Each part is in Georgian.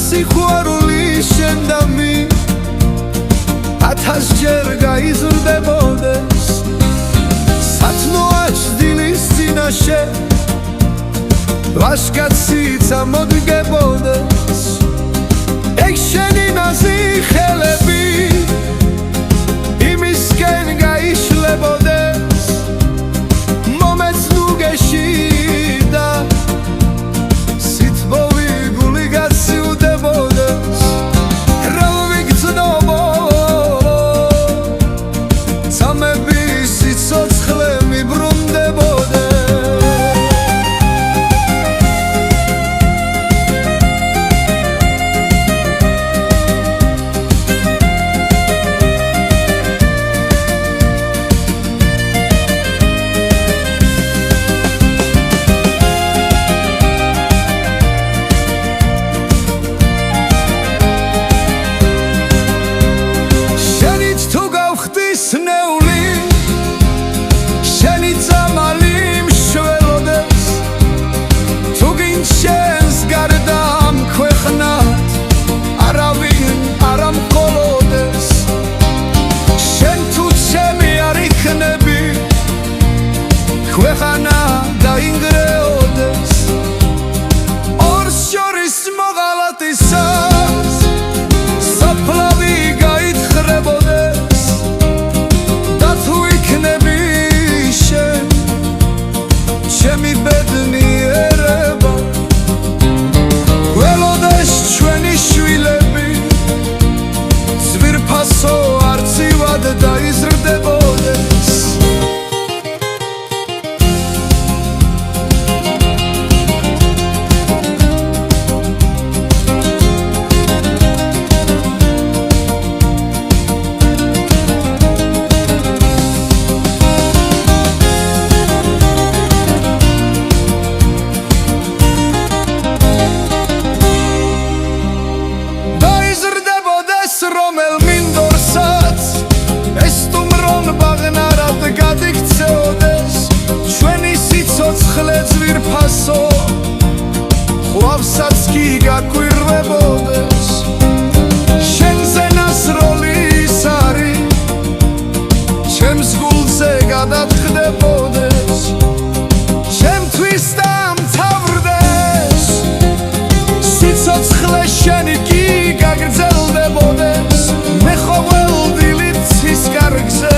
სიყვარული შენ და მი 1000 ჯერ გაიზრდებოდეს სათნოა ჭდილის წინაშე ვაშკაციცა მოდგებოდეს ეგ შენი ნაზი ხელები იმისკენ გაიშლებოდეს მომეც ნუ გეშიდა სითბოვი გული გაციუდებოდეს რა ვიგრძნობო ცამები სიცოცხლე მიბრუნდებოდეს ქვეყანა დაინგრეოდეს ორს შორის მოღალატისას საფლავი გაითხრებოდეს და თუ იქნები შენ ჩემი ბედნიერება გველოდეს ჩვენი შვილები ძვირფასო არწივად დაიზრდებოდეს რომელ მინდორსაც ეს სტუმრონ ბაღნარად გადიქცეოდეს ჩვენი სიცოცხლე ძვირფასო ხვავსაც კი გაკვირვებოდეს შენზე ნასროლის არის ჩემს გულზე გადათხდებოდეს ჩემთვის დამთავრდეს სიცოცხლე შენი კი გაგრძელდებოდეს მე ყოველ დილით სისკარგზე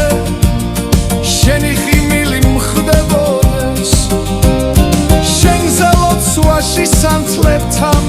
შენი ხიმილი მხდებოდეს შენზე ლოცვაში სანთლებთან